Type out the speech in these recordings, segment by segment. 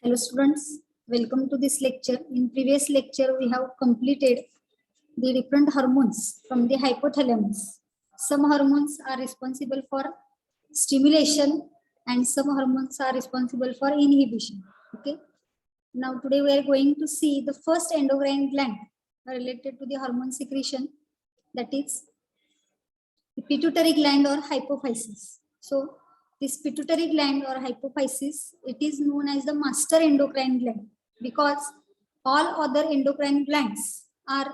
Hello students, welcome to this lecture. In previous lecture, we have completed the different hormones from the hypothalamus. Some hormones are responsible for stimulation and some hormones are responsible for inhibition. Okay. Now today we are going to see the first endocrine gland related to the hormone secretion, that is the pituitary gland or hypophysis. So this pituitary gland or hypophysis, it is known as the master endocrine gland because all other endocrine glands are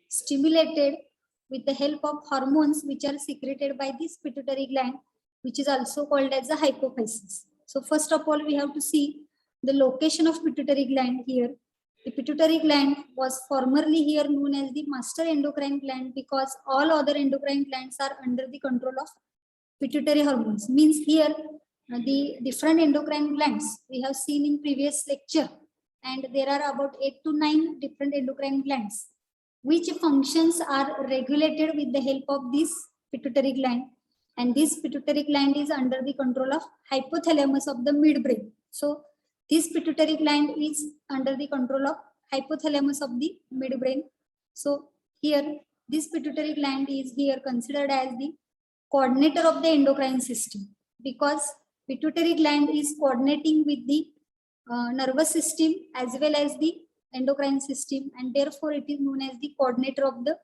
stimulated with the help of hormones which are secreted by this pituitary gland, which is also called as the hypophysis. So first of all, we have to see the location of pituitary gland here. The pituitary gland was formerly here known as the master endocrine gland because all other endocrine glands are under the control of pituitary hormones. Means here the different endocrine glands we have seen in previous lecture, and there are about 8 to 9 different endocrine glands which functions are regulated with the help of this pituitary gland, and this pituitary gland is under the control of hypothalamus of the midbrain. So this pituitary gland is under the control of hypothalamus of the midbrain. So here this pituitary gland is here considered as the coordinator of the endocrine system because pituitary gland is coordinating with the nervous system as well as the endocrine system, and therefore it is known as the coordinator of the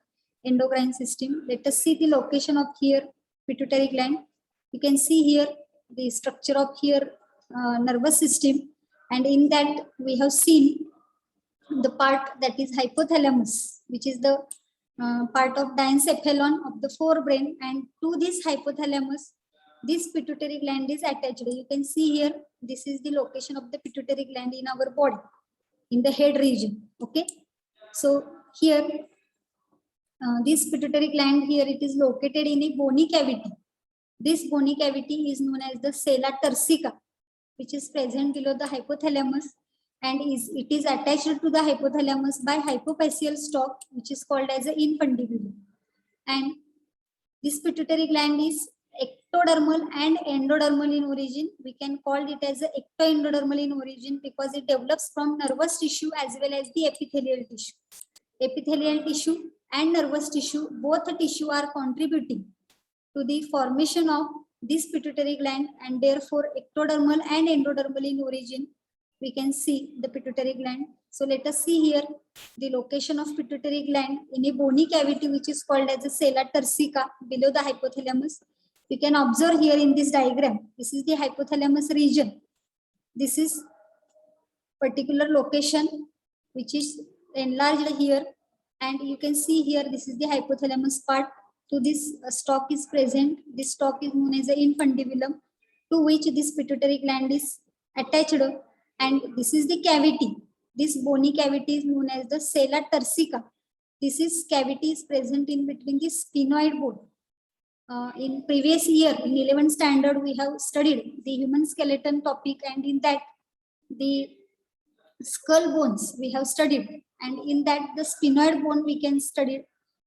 endocrine system. Let us see the location of here pituitary gland. You can see here the structure of here nervous system, and in that we have seen the part that is hypothalamus, which is the part of diencephalon of the forebrain, and to this hypothalamus this pituitary gland is attached. You can see here this is the location of the pituitary gland in our body in the head region. Okay, so here this pituitary gland here, it is located in a bony cavity. This bony cavity is known as the sella turcica, which is present below the hypothalamus, and it is attached to the hypothalamus by hypophyseal stalk, which is called as the infundibulum. And this pituitary gland is ectodermal and endodermal in origin. We can call it as ectoendodermal in origin because it develops from nervous tissue as well as the epithelial tissue. Epithelial tissue and nervous tissue, both the tissue are contributing to the formation of this pituitary gland, and therefore ectodermal and endodermal in origin. We can see the pituitary gland. So let us see here the location of pituitary gland in a bony cavity which is called as the sella turcica below the hypothalamus. You can observe here in this diagram, this is the hypothalamus region. This is particular location which is enlarged here, and you can see here this is the hypothalamus part. To this stalk is present. This stalk is known as the infundibulum, to which this pituitary gland is attached, and this is the cavity. This bony cavity is known as the sella turcica. This is cavity is present in between the sphenoid bone. In previous year, in 11th standard, we have studied the human skeleton topic, and in that the skull bones we have studied, and in that the sphenoid bone we can study.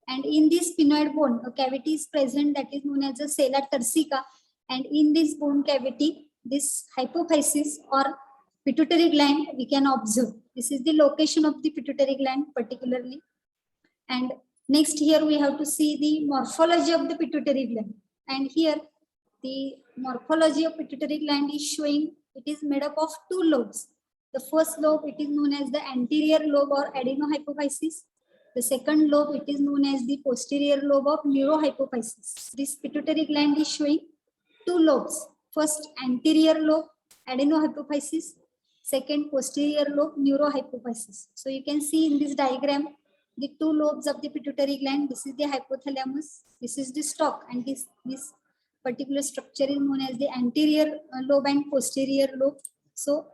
And in this sphenoid bone, a cavity is present that is known as the sella turcica, and in this bone cavity, this hypophysis or pituitary gland we can observe. This is the location of the pituitary gland particularly. And next here we have to see the morphology of the pituitary gland, and here the morphology of pituitary gland is showing it is made up of two lobes. The first lobe, it is known as the anterior lobe or adenohypophysis. The second lobe, it is known as the posterior lobe of neurohypophysis. This pituitary gland is showing two lobes. First, anterior lobe, adenohypophysis. Second, posterior lobe, neurohypophysis. So you can see in this diagram the two lobes of the pituitary gland. This is the hypothalamus. This is the stalk, and this particular structure is known as the anterior lobe and posterior lobe. So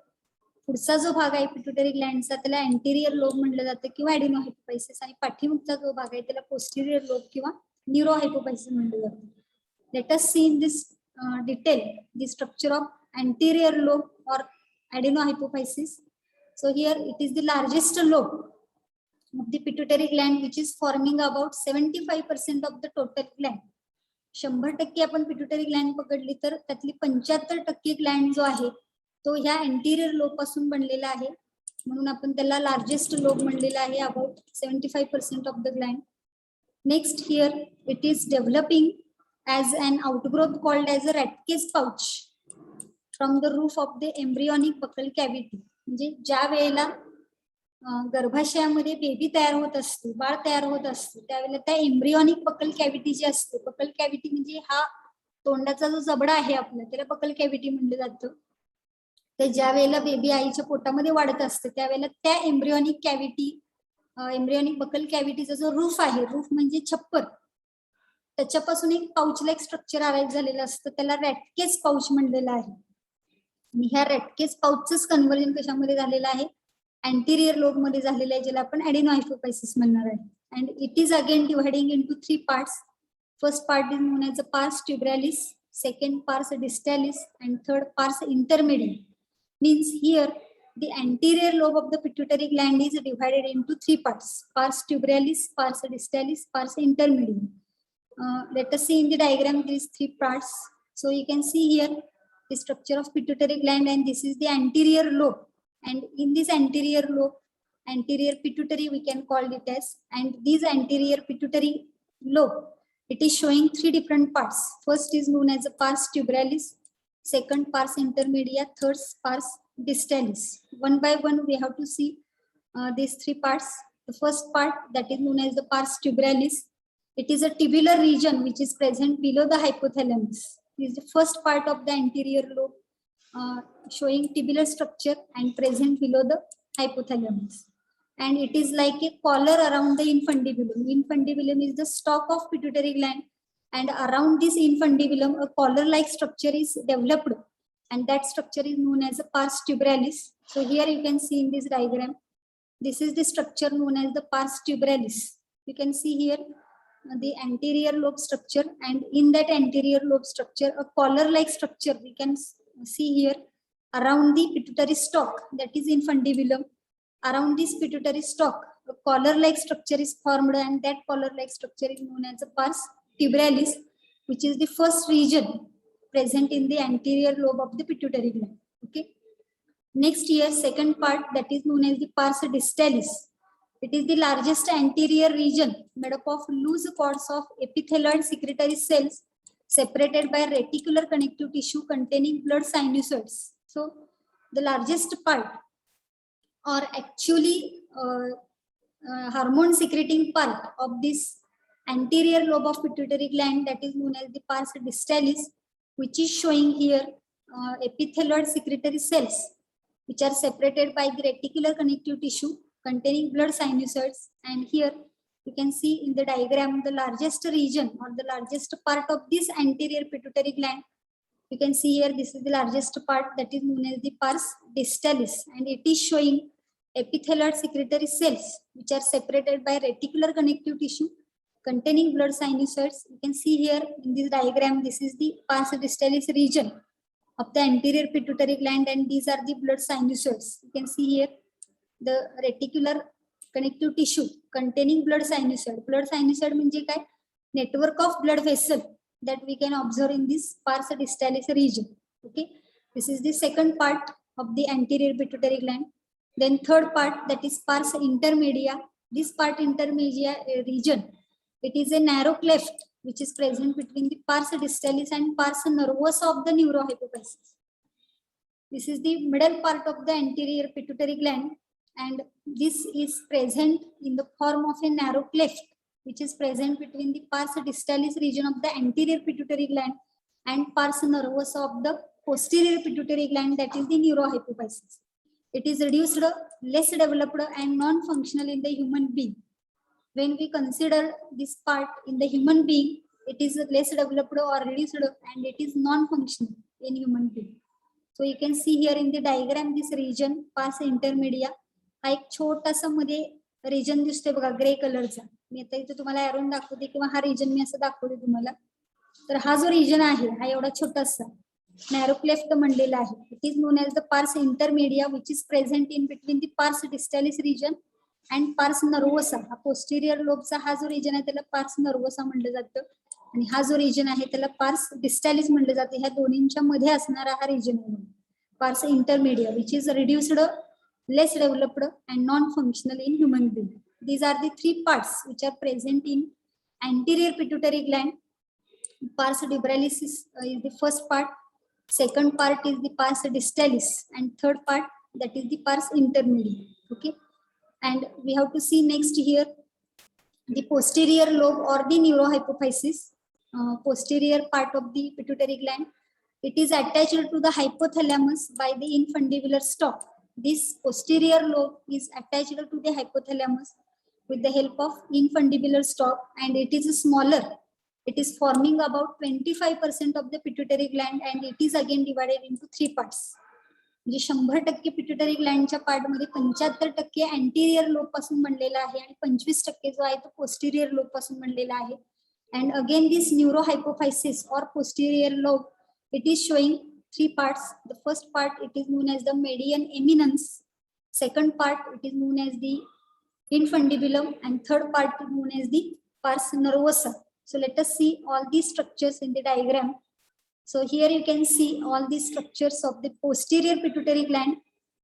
पुढचा जो भाग आहे pituitary ग्लँडचा त्याला anterior lobe म्हटलं जातं किंवा ॲडिनोहायपोफायसिस, आणि पाठीमागचा जो भाग आहे त्याला पोस्टेरियर लोब किंवा न्यूरोहायपोफायसिस म्हटलं जातं. Let us see in this detail the structure of anterior lobe or adenohypophysis. So here it is the largest lobe of the pituitary gland which is forming about 75% of the total gland. 100% आपण pituitary Gland पकडली तर त्यातली 75% Gland जो आहे तो ह्या अँटिरियर lobe पासून बनलेला आहे, म्हणून आपण त्याला लार्जेस्ट लोब म्हणलेला आहे. About 75% of the Gland. Next here it is developing as an outgrowth called as a Ratkes pouch from the roof of the embryonic buccal cavity. म्हणजे ज्या वेळेला गर्भाशयामध्ये बेबी तयार होत असतो, बाळ तयार होत असतो, त्यावेळेला त्या एम्ब्रियॉनिक बकल कॅव्हिटी जी असते, बकल कॅव्हिटी म्हणजे हा तोंडाचा जो जबडा आहे आपला, त्याला बकल कॅव्हिटी म्हणलं जातं. तर ज्या वेळेला बेबी आईच्या पोटामध्ये वाढत असते त्यावेळेला त्या एम्ब्रियॉनिक कॅव्हिटी, एम्ब्रियॉनिक बकल कॅव्हिटीचा जो रूफ आहे, रूफ म्हणजे छप्पर, त्याच्यापासून एक पाऊच लाईक स्ट्रक्चर अराईव्ह झालेलं असतं, त्याला रॅटकेस पाऊच म्हणलेलं आहे. आणि ह्या रॅटकेस पाऊचच कन्व्हर्जन कशामध्ये झालेलं आहे, अँटिरियर लोब मध्ये झालेलं आहे, ज्याला आपण ॲडेनोहायपोफायसिस म्हणणार आहे. And it is again dividing into 3 parts. First part is known as a pars tuberalis, second pars distalis, and third pars intermediate. Means here the anterior lobe of the pituitary gland is divided into 3 parts: pars tubralis, pars distalis, pars intermedium. Let us see in the diagram these 3 parts. So you can see here the structure of pituitary gland, and this is the anterior lobe, and in this anterior lobe, anterior pituitary we can call it as, and this anterior pituitary lobe, it is showing 3 different parts. First is known as the pars tubralis, second pars intermedia, third pars distalis. One by one we have to see these 3 parts. The first part, that is known as the pars tubralis. It is a tubular region which is present below the hypothalamus. It is the first part of the anterior lobe, showing tubular structure and present below the hypothalamus. And it is like a collar around the infundibulum. Infundibulum is the stalk of pituitary gland, and around this infundibulum a collar-like structure is developed, and that structure is known as the pars tubralis. So here you can see in this diagram, this is the structure known as the pars tubralis. You can see here the anterior lobe structure, and in that anterior lobe structure a collar-like structure we can see here around the pituitary stalk, that is infundibulum. Around this pituitary stalk a collar-like structure is formed, and that collar-like structure is known as the pars tubralis, which is the first region present in the anterior lobe of the pituitary gland. Okay. Next here, second part, that is known as the pars distalis. It is the largest anterior region made up of loose cords of epithelioid secretory cells separated by reticular connective tissue containing blood sinusoids. So the largest part, or actually hormone secreting part of this anterior lobe of pituitary gland, that is known as the pars distalis, which is showing here epithelioid secretory cells which are separated by the reticular connective tissue containing blood sinusoids. And here you can see in the diagram the largest region or the largest part of this anterior pituitary gland. You can see here this is the largest part, that is known as the pars distalis, and it is showing epithelioid secretory cells which are separated by reticular connective tissue containing blood sinusoids. You can see here in this diagram, this is the pars distalis region of the anterior pituitary gland, and these are the blood sinusoids. You can see here the reticular connective tissue containing blood sinusoid. Blood sinusoid म्हणजे काय? Network of blood vessel that we can observe in this pars distalis region. Okay, this is the second part of the anterior pituitary gland. Then third part, that is pars intermedia. This part intermedia region, it is a narrow cleft which is present between the pars distalis and pars nervosa of the neurohypophysis. This is the middle part of the anterior pituitary gland, and this is present in the form of a narrow cleft which is present between the pars distalis region of the anterior pituitary gland and pars nervosa of the posterior pituitary gland, that is the neurohypophysis. It is reduced, less developed, and non-functional in the human being. When we consider this part in the human being, it is less developed or reduced, and it is non-functional in human being. So you can see here in the diagram this region pars intermedia. हा एक छोटासा मध्ये region दिसतोय बघा grey कलरचा. मी आता इथे तुम्हाला एरोन दाखवते किंवा हा रिजन मी असं दाखवते तुम्हाला. तर हा जो रिजन आहे हा एवढा छोटासा नॅरो क्लेफ्ट म्हणलेला आहे. It is known as the pars intermedia which is present in between the pars distalis region and pars nervosa. हा पोस्टिरियर लोबचा हा जो रिजन आहे त्याला पार्स नर्वोसा म्हणलं जातं, आणि हा जो रिजन आहे त्याला पार्स डिस्टॅलिस म्हणलं जातं. ह्या दोन्हींच्या मध्ये असणारा हा रिजन आहे. pars intermedia, which is reduced, less developed, and non-functional in human being. These are the three parts which are present in anterior pituitary gland. Pars dubitalis is the first part, second part is the pars distalis, and third part, that is the pars intermedia. Okay, and we have to see next here the posterior lobe or the neurohypophysis, posterior part of the pituitary gland. It is attached to the hypothalamus by the infundibular stalk. This posterior lobe is attached to the hypothalamus with the help of infundibular stalk, and it is smaller. It is forming about 25% of the pituitary gland, and it is again divided into three parts. म्हणजे 100% pituitary ग्लँडच्या part मध्ये 75% anterior lobe पासून बनलेला आहे आणि 25% जो आहे तो posterior lobe पासून बनलेला आहे. अँड अगेन दिस न्यूरोहायपोफायसिस और posterior lobe, it is showing three parts. The first part, it is known as the median eminence. Second part, it is known as the infundibulum, and third part is known as the pars nervosa. So let us see all these structures in the diagram. So here you can see all these structures of the posterior pituitary gland.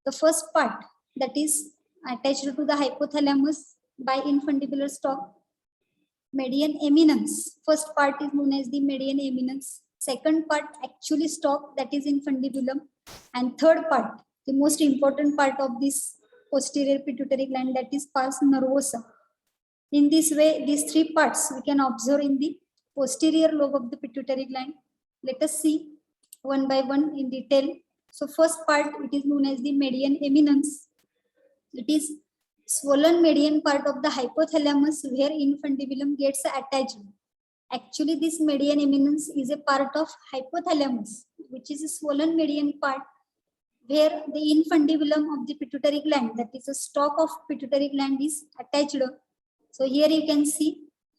The first part, that is attached to the hypothalamus by infundibular stalk, median eminence. First part is known as the median eminence. Second part actually stalk, that is infundibulum, and third part, the most important part of this posterior pituitary gland, that is pars nervosa. In this way, these three parts we can observe in the posterior lobe of the pituitary gland. Let us see one by one in detail. So first part, it is known as the median eminence. It is swollen median part of the hypothalamus where infundibulum gets attached. Actually, this median eminence is a part of hypothalamus, which is a swollen median part where the infundibulum of the pituitary gland, that is a stalk of pituitary gland, is attached. So here you can see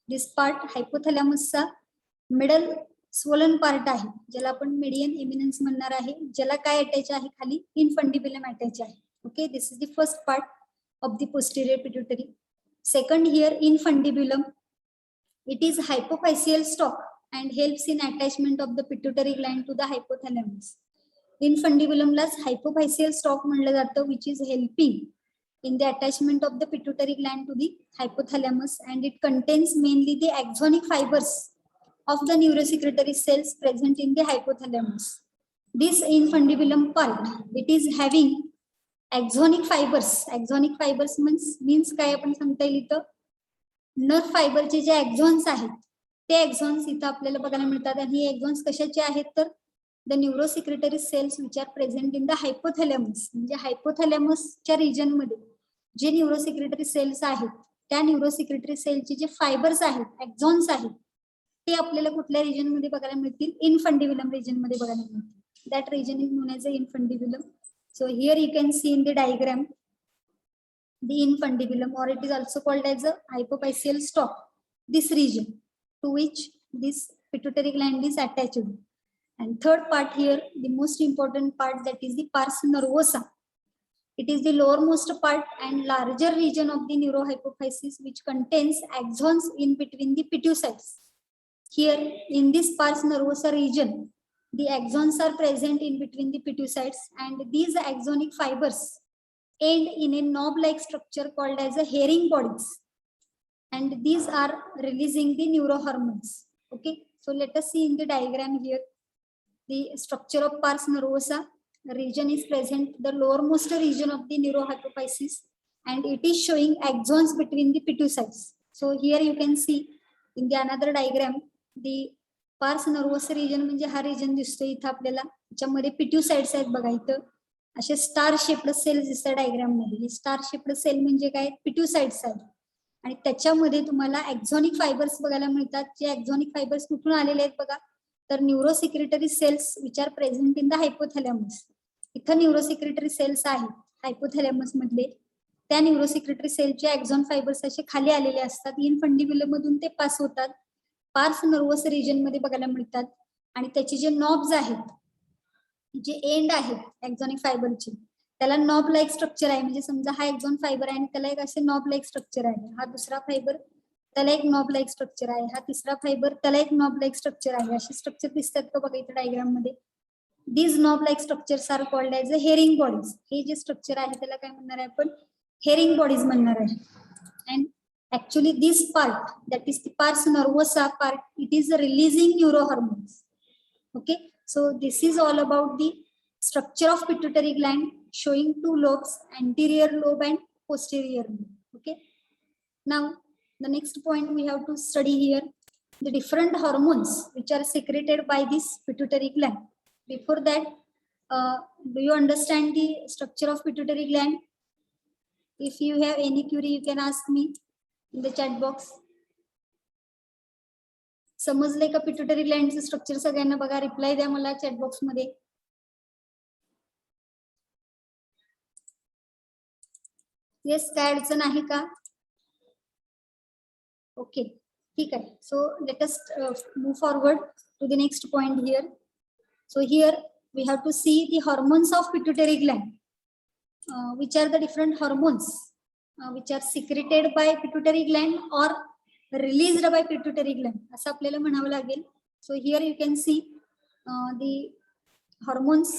this part, hypothalamus चा middle swollen part आहे, ज्याला आपण median eminence म्हणणार आहे, ज्याला काय attach आहे, खाली infundibulum अटॅच आहे. Okay, this is the first part of the posterior pituitary. Second, here infundibulum, it is hypophyseal stalk and helps in attachment of the pituitary gland to the hypothalamus. Infundibulum लाच hypophyseal stalk म्हणलं जातं, which is helping in the attachment of the pituitary gland to the hypothalamus, and it contains mainly the axonic fibers of the neurosecretory cells present in the hypothalamus. This infundibulum part, it is having axonic fibers. Axonic fibers means काय आपण सांगता येईल इथं, nerve फायबरचे जे exons आहेत ते exons इथं आपल्याला बघायला मिळतात. आणि हे एक्झॉन्स कशाचे आहेत तर the neurosecretory cells which are present in the hypothalamus. म्हणजे हायपोथॅलॅमसच्या रिजन मध्ये जे न्यूरोसिक्रेटरी सेल्स आहेत त्या न्यूरोसिक्रेटरी सेलचे जे फायबर्स आहेत, एक्झॉन्स आहेत, ते आपल्याला कुठल्या रिजन मध्ये बघायला मिळतील, इनफंडिब्युलम रिजन मध्ये बघायला मिळतील. That region is known as a infundibulum. So here you can see in the diagram the infundibulum, or it is also called as a hypophyseal stalk, this region to which this pituitary gland is attached. And third part here, the most important part, that is the pars nervosa. It is the lowermost part and larger region of the neurohypophysis which contains axons in between the pituicytes. Here in this pars nervosa region, the axons are present in between the pituicytes, and these axonic fibers end in a knob-like structure called as a herring bodies, and these are releasing the neurohormones. Okay, so let us see in the diagram here the structure of pars nervosa region is present, the lowermost region of the neurohypophysis, and it is showing axons between the pituicytes. So here you can see in the another diagram the pars nervosa region म्हणजे हा region दिसतो इथं आपल्याला, ज्यामध्ये pituicytes आहेत बघा इथं असे स्टार शेप्ड सेल्स दिसतात डायग्राम मध्ये. स्टार शेप्ड सेल म्हणजे काय, पिट्युसाइट्स आहेत, आणि त्याच्यामध्ये तुम्हाला एक्झॉनिक फायबर्स बघायला मिळतात. जे एक्झॉनिक फायबर्स कुठून आलेले आहेत बघा तर neurosecretory cells which are present in the hypothalamus. इथं न्यूरोसिक्रेटरी सेल्स आहेत हायपोथॅलॅमस मधले, त्या न्यूरोसिक्रेटरी सेलचे एक्झॉन फायबर्स असे खाली आलेले असतात, इनफंडिब्युलम मधून ते पास होतात, पार्स नर्वस रिजन मध्ये बघायला मिळतात, आणि त्याचे जे नॉब्स आहेत, जे एंड आहेत एक्झॉनिक फायबरची, त्याला नॉब लाईक स्ट्रक्चर आहे. म्हणजे समजा हा एक्झॉन फायबर आहे आणि त्याला एक असे नॉब लाईक स्ट्रक्चर आहे, हा दुसरा फायबर त्याला एक नॉब लाईक स्ट्रक्चर आहे, हा तिसरा फायबर त्याला एक नॉब लाईक स्ट्रक्चर आहे. असे स्ट्रक्चर दिसतात का बघा इथे डायग्राम मध्ये. these knob like structures are called as a herring bodies. हे जे स्ट्रक्चर आहे त्याला काय म्हणणार आहे आपण, herring bodies म्हणणार आहे. And actually this part, that is the pars nervosa part, it is releasing neurohormones. Okay, so this is all about the structure of pituitary gland, showing two lobes, anterior lobe and posterior lobe. Okay, now the next point we have to study here, the different hormones which are secreted by this pituitary gland. Before that, do you understand the structure of pituitary gland? If you have any query, you can ask me in the chat box. समजले का pituitary ग्लँडचं structure सगळ्यांना? बघा, reply द्या मला chat box मध्ये. Yes, काय अडचण आहे का? ओके, ठीक आहे. So let us move forward to the next point here. So here we have to see the hormones of pituitary gland, which are the different hormones which are secreted by pituitary gland or released by pituitary gland, असं आपल्याला म्हणावं लागेल. So here you can see the hormones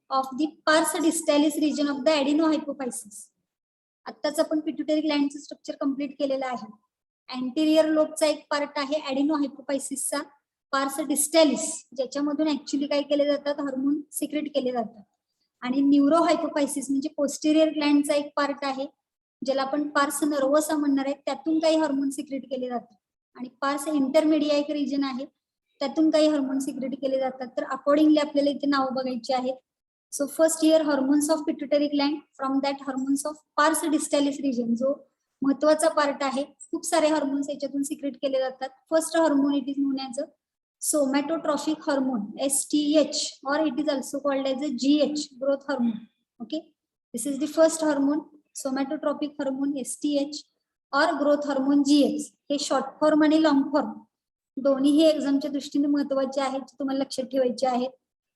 of the pars distalis region of the adenohypophysis. आत्ताच आपण pituitary ग्लँडचं structure complete केलेलं आहे. Anterior लोबचा एक part आहे adenohypophysis चा, पार्स डिस्टॅलिस, ज्याच्यामधून ऍक्च्युली काय केले जातात, हार्मोन सिक्रेट केले जातात. आणि न्यूरोहायपोफायसिस म्हणजे पोस्टेरियर ग्लँडचा एक पार्ट आहे, ज्याला आपण पार्स नर्वसा म्हणणार आहे, त्यातून काही हार्मोन सिक्रेट केले जातात. आणि पार्स इंटरमिडिया एक रिजन आहे, त्यातून काही हार्मोन सिक्रेट केले जातात. तर अकॉर्डिंगली आपल्याला इथे नाव बघायची आहेत. So first here hormones of pituitary gland, from that hormones of pars distalis region, जो महत्वाचा पार्ट आहे. खूप सारे हार्मोन्स याच्यातून सिक्रेट केले जातात. First hormone it is known as a somatotropic hormone, STH, or it is also called as a GH, growth hormone. Okay, this is the first hormone, somatotropic hormone STH or growth hormone GH. हे short form आणि long form दोन्ही हे एक्झामच्या दृष्टीने महत्वाचे आहेत, तुम्हाला लक्षात ठेवायचे आहेत.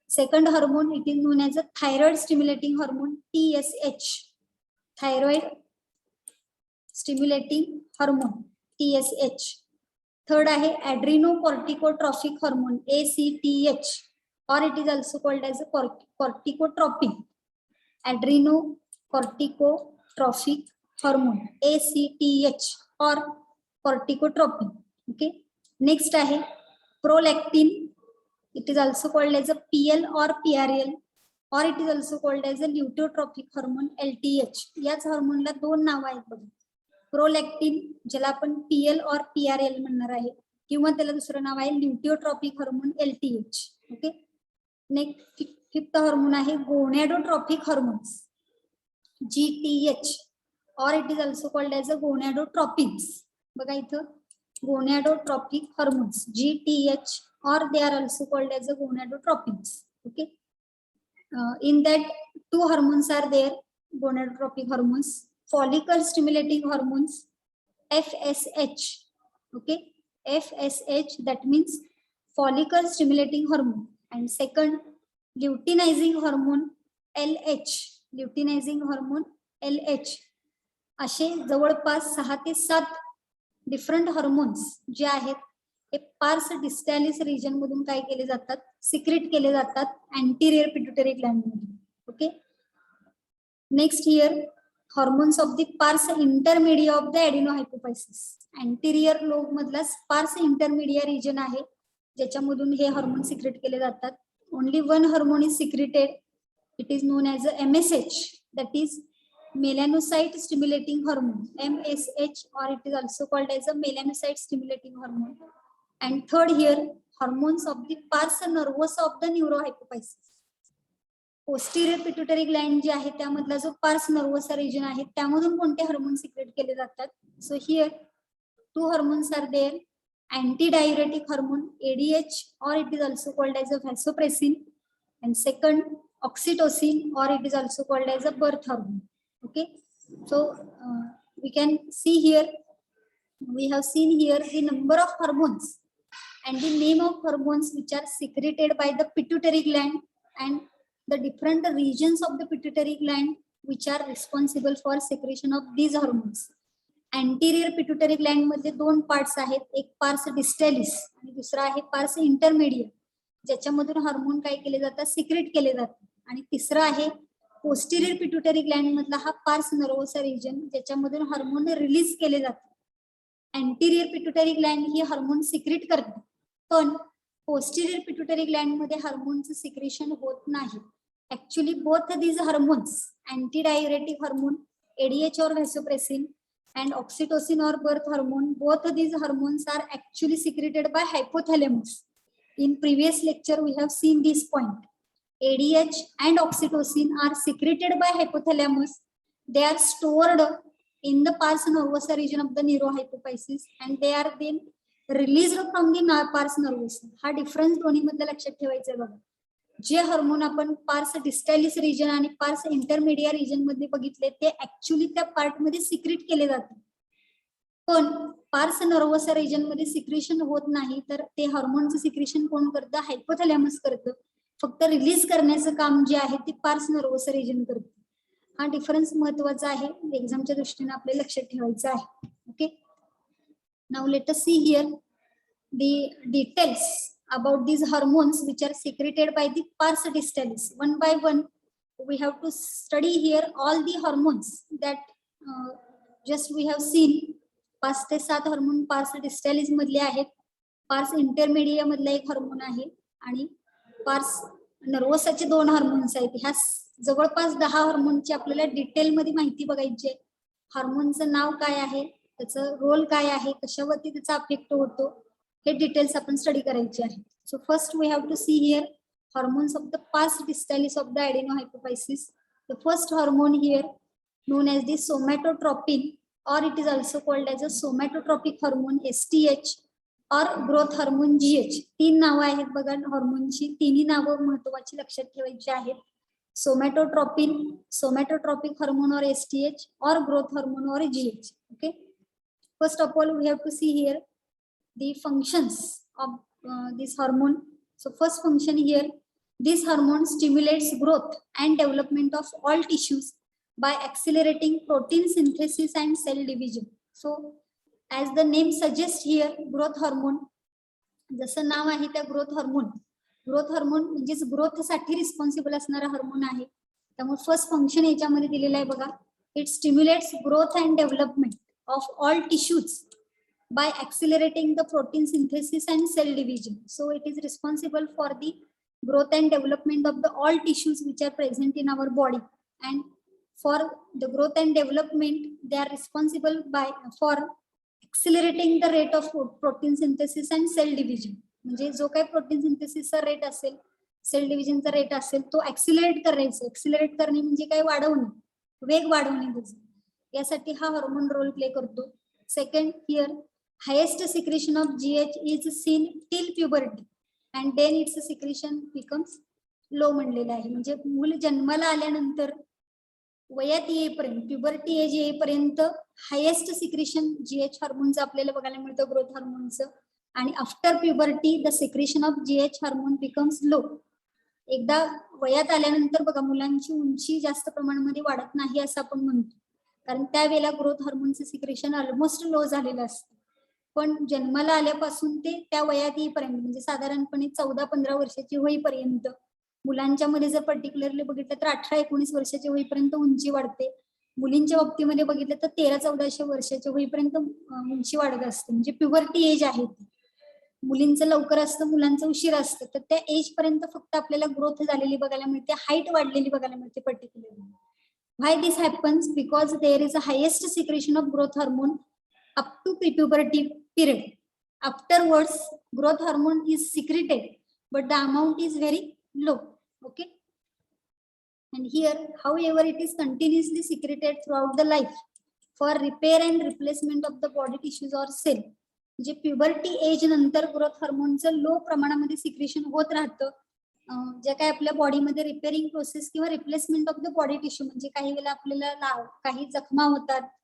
Second hormone it is known as a thyroid stimulating hormone, TSH, thyroid stimulating hormone, TSH. Third आहे adrenocorticotropic hormone, ACTH, or it is also called as a corticotropin. Adrenocorticotropic hormone, ACTH or corticotropin. Okay, next आहे prolactin, it is also called as a PL or PRL, or it is also called as a luteotropic hormone, LTH. याच हार्मोनला दोन नाव आहेत बघा, prolactin ज्याला आपण PL or PRL म्हणणार आहे, किंवा त्याला दुसरं नाव आहे luteotropic hormone, LTH. Okay, next fifth hormone आहे gonadotropic hormones, GTH, or it is also called as a gonadotropins. बघा इथं gonadotropic hormones, GTH, or they are also called as a gonadotropins. Okay, in that two hormones are there, gonadotropic hormones, follicle stimulating hormones, FSH. Okay, FSH, that means follicle stimulating hormone. And second, luteinizing hormone, LH, luteinizing hormone, LH. असे जवळपास 6 ते 7 different hormones जे आहेत हे parse distalis region मधून काय केले जातात, secrete केले जातात अँटीरियर पिट्युटरी ग्लँड मधून. Okay, next here hormones of the pars intermedia of the adenohypophysis. Anterior lobe मधला पार्स इंटरमिडिया रिजन आहे, ज्याच्यामधून हे हार्मोन सिक्रेट केले जातात. Only one hormone is secreted, it is known as a MSH, that is melanocyte stimulating hormone, MSH, or it is also called as a melanocyte stimulating hormone. And third here, hormones of the pars nervosa of the neurohypophysis. Posterior pituitary gland जे आहे त्यामधला जो parse nervosa region आहे त्यामधून कोणते hormone secrete केले जातात. So here two hormones are there, anti diuretic hormone, ADH, or it is also called as a vasopressin, and second oxytocin, or it is also called as a birth hormone. Okay, so we can see here, we have seen here the number of hormones and the name of hormones which are secreted by the pituitary gland, and the different regions of the pituitary gland which are responsible for secretion of these hormones. Anterior pituitary gland मध्ये दोन parts आहेत, एक parse डिस्टॅलिस आणि दुसरा आहे parse इंटरमिडिया. ज्याच्यामधून hormone काय केले जातात, सिक्रेट केले जातात. आणि तिसरं आहे पोस्टेरियर पिट्युटरी ग्लँड मधला हा पार्स नर्वोसा रिजन, ज्याच्यामधून हार्मोन रिलीज केले जातात. अँटीरियर पिट्युटरी ग्लँड ही हार्मोन सिक्रेट करते, पण पोस्टेरियर पिट्युटरी ग्लँड मध्ये हार्मोनचं सिक्रेशन होत नाही. Actually both these hormones, antidiuretic hormone ADH or vasopressin and oxytocin or birth hormone, both these hormones are actually secreted by hypothalamus. In previous lecture we have seen this point. ADH and oxytocin are secreted by hypothalamus. They are stored in the pars nervosa region of the neurohypophysis and they are then released from the pars nervosa. हा difference दोन्ही मध्ये लक्षात ठेवायचा आहे बघा. जे hormone आपण parse distalis region आणि parse intermedia region मध्ये बघितले ते ऍक्च्युली त्या पार्ट मध्ये सिक्रेट केले जातात, पण पार्स नर्वोसा रिजन मध्ये सिक्रेशन होत नाही. तर ते हार्मोनचं सिक्रेशन कोण करतं, हायपोथॅलॅमस करतं. फक्त रिलीज करण्याचं काम जे आहे ते पार्स नर्वोसा रिजन करतं. हा डिफरन्स महत्वाचा आहे, एक्झामच्या दृष्टीने आपल्याला लक्षात ठेवायचा आहे. Okay, now let us see here the details about these hormones which are secreted by the pars distalis. One by one we have to study here all the hormones that just we have seen. 5 ते 7 hormone parse डिस्टॅलिस मधले आहेत. Parse इंटरमिडिया मधला एक hormone आहे आणि parse नर्वोसाचे 2 hormones आहेत. ह्या जवळपास 10 हार्मोनची आपल्याला डिटेल मध्ये माहिती बघायची आहे. हार्मोनचं नाव काय आहे, त्याचं रोल काय आहे, कशावरती त्याचा अफेक्ट होतो, हे डिटेल्स आपण स्टडी करायचे आहे. So first we have to see here hormones of the pars distalis of the adenohypophysis. The first hormone here known as the somatotropin, or it is also called as a somatotropic hormone STH or growth hormone GH. 3 नावं आहेत बघा हार्मोनची, तिन्ही नावं महत्वाची लक्षात ठेवायची आहेत. सोमॅटोट्रॉपिन, सोमॅटोट्रॉपिक hormone or STH or growth hormone or GH. Okay, first of all we have to see here the functions of this hormone. So first function here, this hormone stimulates growth and development of all tissues by accelerating protein synthesis and cell division. So as the name suggests here, growth hormone, जसं नाव आहे त्या growth hormone, growth hormone म्हणजेच growth साठी responsible असणारा hormone आहे. त्यामुळे first function याच्यामध्ये दिलेलं आहे बघा, it stimulates growth and development of all tissues by accelerating the protein synthesis and cell division. So it is responsible for the growth and development of the all tissues which are present in our body, and for the growth and development they are responsible for accelerating the rate of protein synthesis and cell division. म्हणजे जो काही protein सिंथेसिसचा rate असेल, cell डिव्हिजनचा rate असेल, तो ऍक्सिलरेट करायचा. ऍक्सिलरेट करणे म्हणजे काय, वाढवणे, वेग वाढवणे, यासाठी हा हार्मोन रोल प्ले करतो. Second here, highest secretion of GH is seen till puberty and then its secretion becomes low म्हणलेला आहे. म्हणजे मूल जन्माला आल्यानंतर वयात येईपर्यंत, प्युबर्टी एज येईपर्यंत हायेस्ट सिक्रेशन GH हार्मोनचं आपल्याला बघायला मिळतं, ग्रोथ हार्मोनचं. आणि after puberty the secretion of GH hormone becomes low. एकदा वयात आल्यानंतर बघा मुलांची उंची जास्त प्रमाणामध्ये वाढत नाही असं आपण म्हणतो, कारण त्यावेळेला ग्रोथ हार्मोनचं सिक्रेशन ऑलमोस्ट लो झालेलं असतं. पण जन्माला आल्यापासून ते त्या वयात येईपर्यंत, म्हणजे साधारणपणे 14-15 वर्षाची होईपर्यंत, मुलांच्या मध्ये जर पर्टिक्युलरली बघितलं तर 18-19 वर्षाची होईपर्यंत उंची वाढते. मुलींच्या बाबतीमध्ये बघितलं तर 13-14 वर्षाच्या होईपर्यंत उंची वाढत असते. म्हणजे प्युबर्टी एज आहे ती. मुलींचं लवकर असतं, मुलांचं उशीर असतं. तर त्या एज पर्यंत फक्त आपल्याला ग्रोथ झालेली बघायला मिळते, हाईट वाढलेली बघायला मिळते particularly. Why this happens, because there is a highest secretion of growth hormone up to pre-puberty period. Afterwards, growth hormone is secreted, but the amount is very low. Okay. And here, however, it is continuously secreted throughout the life for repair and replacement of the body tissues or cell. म्हणजे puberty as नंतर growth हार्मोनचं लो प्रमाणामध्ये secretion होत राहतं. जे काय आपल्या बॉडीमध्ये repairing process किंवा replacement of the body tissue, म्हणजे काही वेळेला आपल्याला काही जखमा होतात,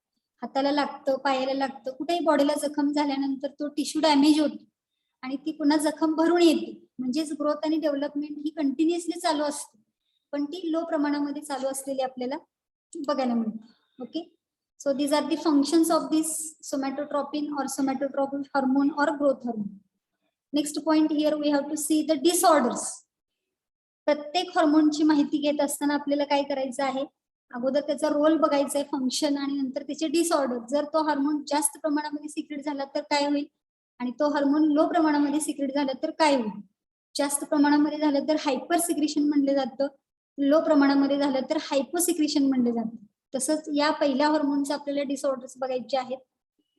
हाताला लागतं, पायाला लागतं, कुठेही बॉडीला जखम झाल्यानंतर तो टिश्यू डॅमेज होतो आणि ती पुन्हा जखम भरून येते. म्हणजेच ग्रोथ आणि डेव्हलपमेंट ही कंटिन्युअसली चालू असते, पण ती लो प्रमाणामध्ये चालू असलेली आपल्याला बघायला मिळते. Okay, so these are the functions of this somatotropin or somatotropic hormone or growth hormone. Next point here we have to see the disorders. प्रत्येक हॉर्मोनची माहिती घेत असताना आपल्याला काय करायचं आहे, अगोदर त्याचा रोल बघायचा आहे, फंक्शन, आणि नंतर त्याचे डिसऑर्डर. जर तो हार्मोन जास्त प्रमाणामध्ये सिक्रेट झाला तर काय होईल, आणि तो हार्मोन लो प्रमाणामध्ये सिक्रेट झाला तर काय होईल. जास्त प्रमाणामध्ये झालं तर हायपर सिक्रेशन म्हणलं जातं, लो प्रमाणामध्ये झालं तर हायपो सिक्रेशन म्हणलं जातं. तसंच या पहिल्या हॉर्मोनचे आपल्याला डिसऑर्डर्स बघायचे आहेत.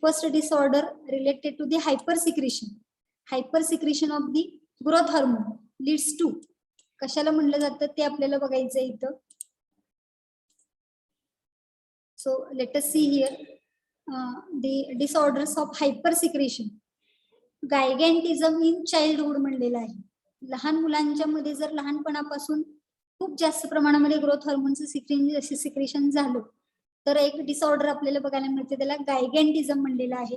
First disorder related to the hyper secretion. Hyper secretion of the growth hormone leads to, कशाला म्हणलं जातं ते आपल्याला बघायचं आहे इथं. So let us see here the disorders of hyper secretion. Gigantism in childhood म्हणलेलं आहे. लहान मुलांच्या मध्ये जर लहानपणापासून खूप जास्त प्रमाणामध्ये ग्रोथ हार्मोनचं सिक्रेशन झालं तर एक डिसऑर्डर आपल्याला बघायला मिळते, त्याला गायगॅन्टिझम म्हणलेलं आहे.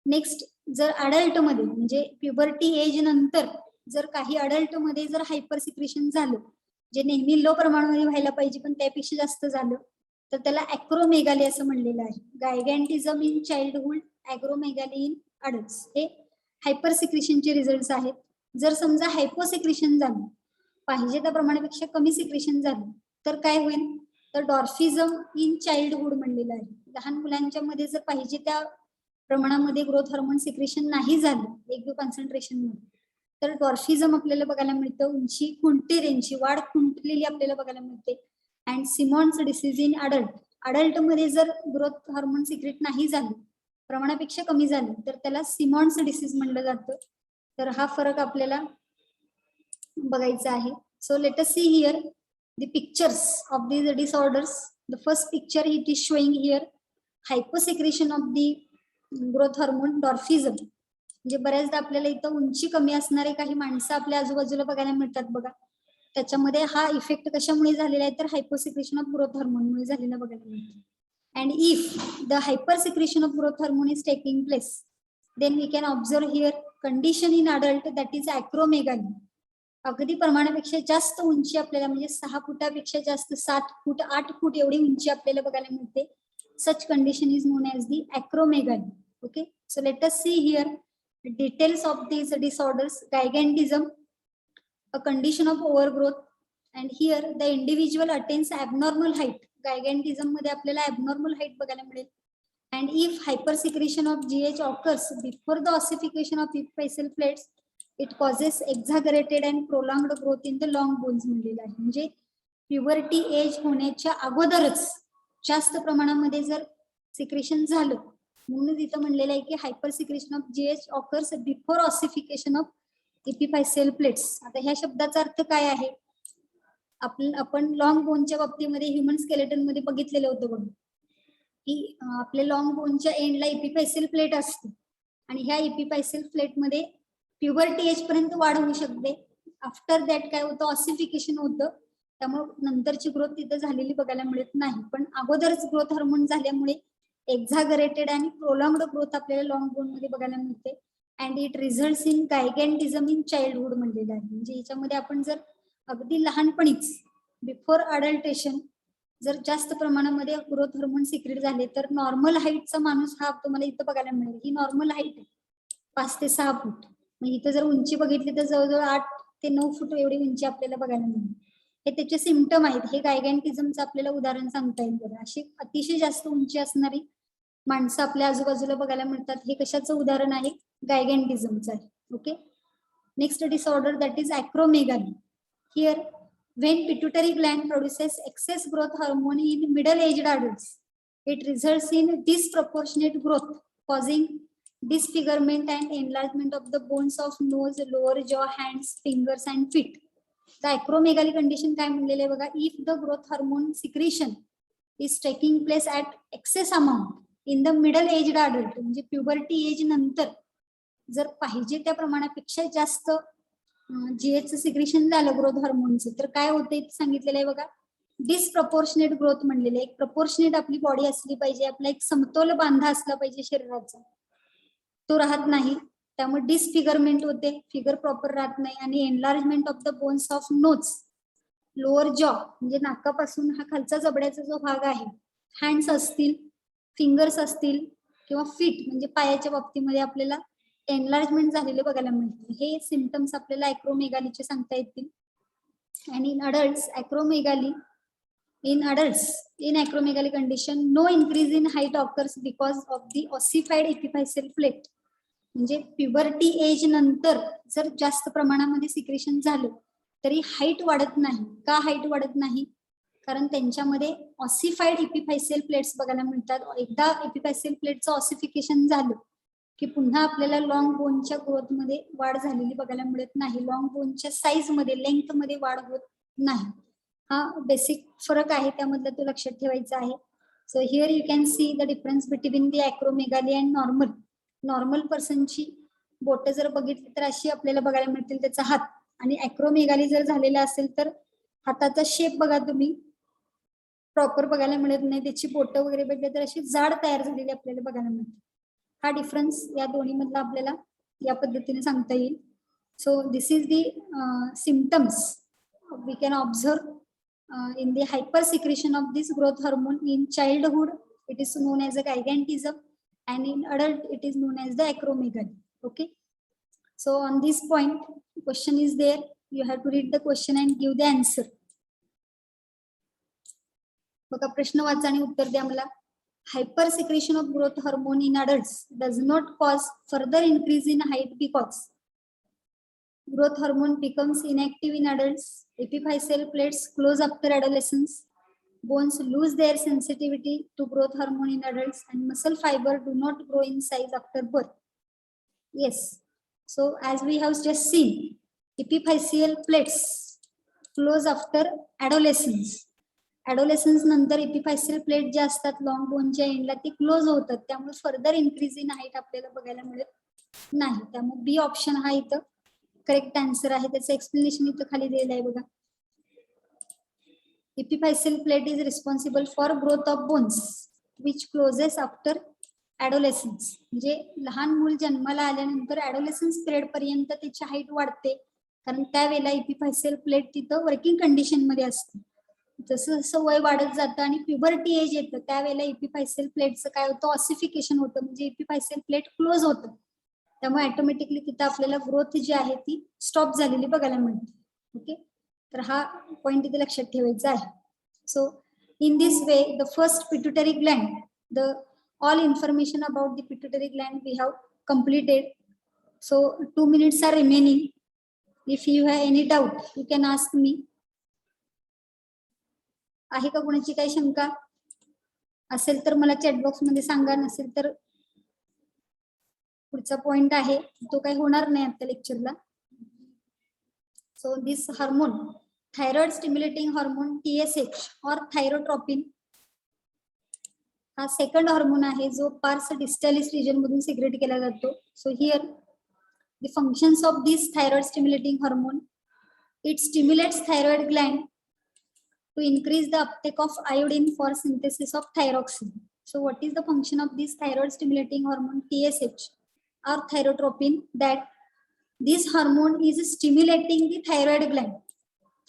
नेक्स्ट, जर अडल्ट मध्ये म्हणजे प्युबर्टी एज नंतर जर काही अडल्ट मध्ये जर हायपर सिक्रेशन झालं, जे नेहमी लो प्रमाणामध्ये व्हायला पाहिजे पण त्यापेक्षा जास्त झालं, तर त्याला ॲक्रोमेगाली असं म्हणलेलं आहे. Gigantism in childhood, acromegaly in adults, हे हायपर सिक्रेशनचे रिझल्ट आहेत. जर समजा हायपो सिक्रेशन झालं, पाहिजे त्या प्रमाणापेक्षा कमी सिक्रेशन झालं, तर काय होईल, तर डॉर्फिझम इन चाइल्डहुड म्हणलेलं आहे. लहान मुलांच्या मध्ये जर पाहिजे त्या प्रमाणामध्ये ग्रोथ हार्मोन सिक्रेशन नाही झालं योग्य कॉन्सन्ट्रेशन मध्ये, तर डॉर्फिझम आपल्याला बघायला मिळतं. उंची खुंटते, त्यांची वाढ खुंटलेली आपल्याला बघायला मिळते. And Simmonds disease in adult. Adult मध्ये जर ग्रोथ हार्मोन सिक्रेट नाही झालं, प्रमाणापेक्षा कमी झालं, तर त्याला सिमॉन्स डिसीज म्हणलं जातं. तर हा फरक आपल्याला बघायचा आहे. So let us see here the pictures of these disorders. The first picture it is showing here hyposecretion of the growth hormone dwarfism. म्हणजे बऱ्याचदा आपल्याला इथं उंची कमी असणारे काही माणसं आपल्या आजूबाजूला बघायला मिळतात बघा. त्याच्यामध्ये हा इफेक्ट कशामुळे झालेला आहे, तर हायपोसिक्रेशन ऑफ ग्रोथ हार्मोनमुळे झालेला बघायला मिळतो. And if the hypersecretion of growth hormone is taking place, then we can observe here condition in adult that is acromegaly. अगदी प्रमाणापेक्षा जास्त उंची आपल्याला, म्हणजे 6 फुटापेक्षा जास्त, 7 फूट 8 फूट एवढी उंची आपल्याला बघायला मिळते. Such condition is known as the acromegaly. Okay, so let us see here details of these disorders. Gigantism, a condition of overgrowth, and here the individual attains abnormal height. Gigantism मध्ये आपल्याला abnormal height बघायला मिळेल. And if hypersecretion of GH occurs before the ossification of epiphyseal plates, it causes exaggerated and prolonged growth in the long bones म्हणलेलं आहे. म्हणजे puberty as होण्याच्या अगोदरच जास्त प्रमाणामध्ये जर सिक्रेशन झालं, म्हणून इथं म्हणलेलं आहे की hyper secretion of GH occurs before ossification of epiphyseal plates. आता ह्या शब्दाचा अर्थ काय आहे, आपण लॉंग बोनच्या बाबतीमध्ये ह्युमन स्केलेटन मध्ये बघितलेलं होतं बघ, की आपल्या लॉंग बोनच्या एंडला एपिफायसियल प्लेट असते आणि ह्या एपिफायसियल प्लेट मध्ये प्युबर्टी एज पर्यंत वाढ होऊ शकते. आफ्टर दॅट काय होतं, ऑसिफिकेशन होतं, त्यामुळे नंतरची ग्रोथ तिथं झालेली बघायला मिळत नाही. पण अगोदरच ग्रोथ हार्मोन झाल्यामुळे एक्झागरेटेड आणि प्रोलॉंगड ग्रोथ आपल्याला लॉंग बोन मध्ये बघायला मिळते. And it results in gigantism in childhood म्हणलेलं आहे. म्हणजे याच्यामध्ये आपण जर अगदी लहानपणीच बिफोर अडल्टेशन जर जास्त प्रमाणामध्ये ग्रोथ हार्मोन सिक्रेट झाले, तर नॉर्मल हाईटचा माणूस हा तुम्हाला इथं बघायला मिळेल. ही नॉर्मल हाईट आहे 5 ते 6 फूट. मग इथं जर उंची बघितली तर जवळजवळ 8 ते 9 फूट एवढी उंची आपल्याला बघायला मिळेल. हे त्याचे सिम्पटम आहेत. हे गायगॅन्टिझमचं आपल्याला उदाहरण सांगता येईल बघा. अशी अतिशय जास्त उंची असणारी माणसं आपल्या आजूबाजूला बघायला मिळतात. हे कशाचं उदाहरण आहे, गायगॅन्टिझमचं आहे. Okay, next disorder that is acromegaly. Here when pituitary gland produces excess growth hormone in middle aged adults, it results in disproportionate growth causing disfigurement and enlargement of the bones of nose, lower jaw, hands, fingers and feet. The acromegaly condition काय म्हणलेलं आहे बघा, if the growth hormone secretion is taking place at excess amount in the middle aged adult, म्हणजे puberty as नंतर जर पाहिजे त्या प्रमाणापेक्षा जास्त जीएच सिक्रेशन झालं ग्रोथ हार्मोनचं, तर काय होते सांगितलेलं आहे बघा, डिसप्रपोर्शनेट ग्रोथ म्हणलेलं आहे. एक प्रपोर्शनेट आपली बॉडी असली पाहिजे, आपला एक समतोल बांधा असला पाहिजे शरीराचा, तो राहत नाही. त्यामुळे डिसफिगरमेंट होते, फिगर प्रॉपर राहत नाही. आणि enlargement of the bones of nose, lower jaw म्हणजे नाकापासून हा खालचा जबड्याचा जो भाग आहे, हँड्स असतील, फिंगर्स असतील किंवा फीट म्हणजे पायाच्या बाबतीमध्ये आपल्याला एनलार्जमेंट झालेले बघायला मिळतील. हे सिम्पटम्स आपल्याला अॅक्रोमेगालीचे सांगता येतील. And in adults, in acromegaly condition, no increase in height occurs because of the ossified epiphyseal plate. म्हणजे प्युबर्टी एज नंतर जर जास्त प्रमाणामध्ये सिक्रेशन झालं तरी हाईट वाढत नाही. का हाईट वाढत नाही? कारण त्यांच्यामध्ये ऑसिफाईड एपिफायसियल प्लेट्स बघायला मिळतात. एकदा एपिफायसियल प्लेटचं ऑसिफिकेशन झालं की पुन्हा आपल्याला लॉंग बोनच्या ग्रोथ मध्ये वाढ झालेली बघायला मिळत नाही. लॉंग बोनच्या साईज मध्ये, लेंथ मध्ये वाढ होत नाही. हा बेसिक फरक आहे, त्यामधला तो लक्षात ठेवायचा आहे. So here you can see the difference between the acromegaly and normal. Normal पर्सनची बोट जर बघितली तर अशी आपल्याला बघायला मिळतील त्याचा हात, आणि अॅक्रोमेगाली जर झालेला असेल तर हाताचा शेप बघा तुम्ही प्रॉपर बघायला मिळत नाही. त्याची बोट वगैरे बघितली तर अशी जाड तयार झालेली आपल्याला बघायला मिळते. हा डिफरन्स या दोन्ही मधला आपल्याला या पद्धतीने सांगता येईल. So this is the symptoms we can observe in the hypersecretion of this growth hormone in childhood. It is known as a gigantism, and in adult it is known as the acromegaly. Okay, so on this point question is there, you have to read the question and give the answer. बघा प्रश्न वाचा आणि उत्तर द्या मला. Hypersecretion of growth hormone in adults does not cause further increase in height because growth hormone becomes inactive in adults, epiphyseal plates close after adolescence, bones lose their sensitivity to growth hormone in adults, and muscle fiber do not grow in size after birth. Yes, so as we have just seen, epiphyseal plates close after adolescence. Adolescence नंतर epiphyseal plate जे असतात long बोनच्या एंडला ते close होतात, त्यामुळे further increase in height आपल्याला बघायला मिळत नाही. त्यामुळे बी ऑप्शन हा इथं करेक्ट आन्सर आहे. त्याचं एक्सप्लेनेशन इथं खाली दिलेलं आहे बघा. epiphyseal plate is responsible for growth of bones which closes after adolescence. म्हणजे लहान मूल जन्माला आल्यानंतर ऍडोलेसन्स पिरियड पर्यंत त्याची हाईट वाढते, कारण त्यावेळेला epiphyseal प्लेट तिथं वर्किंग कंडिशन मध्ये असते. जसं जसं वय वाढत जातं आणि प्युबर्टी एज येतं त्यावेळेला epiphyseal प्लेटचं काय होतं, ऑसिफिकेशन होतं, म्हणजे epiphyseal प्लेट क्लोज होतं. त्यामुळे ऑटोमॅटिकली तिथं आपल्याला ग्रोथ जी आहे ती स्टॉप झालेली बघायला मिळते. ओके, तर हा पॉइंट इथे लक्षात ठेवायचा आहे. So in this way the first pituitary gland, the all information about the pituitary gland we have completed. So 2 minutes are remaining. If you have any doubt you can ask me. आहे का कोणाची काही शंका असेल तर मला chat box मध्ये सांगा, नसेल तर पुढचा पॉइंट आहे तो काही होणार नाही आता लेक्चरला. So this hormone thyroid stimulating hormone TSH or thyrotropin हा सेकंड हार्मोन आहे जो पार्स डिस्टॅलिस रिजन मधून सिक्रेट केला जातो. So here the functions of this thyroid stimulating hormone, it stimulates thyroid gland to increase the uptake of iodine for synthesis of thyroxine. So what is the function of this thyroid stimulating hormone TSH or thyrotropin? That this hormone is stimulating the thyroid gland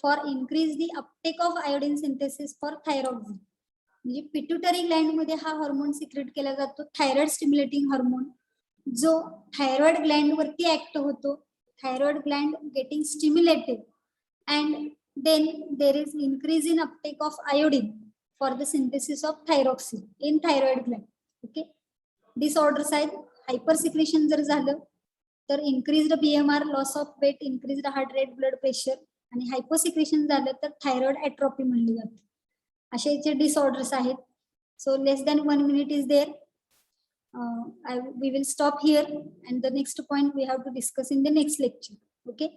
for increase the uptake of iodine synthesis for thyroxine. म्हणजे pituitary Gland मध्ये हा hormone secrete केला जातो, thyroid stimulating hormone, जो thyroid Gland वरती act होतो. Thyroid Gland getting stimulated and then there is increase in uptake of iodine for the synthesis of thyroxine in thyroid gland. Okay, disorders आहेत hypersecretion जर झालं तर increased BMR, loss of weight, increased heart rate, blood pressure, आणि hyposecretion झालं तर thyroid atrophy म्हणली जाते. असे याचे disorders आहेत. So less than 1 minute is there. We will stop here and the next point we have to discuss in the next lecture. Okay.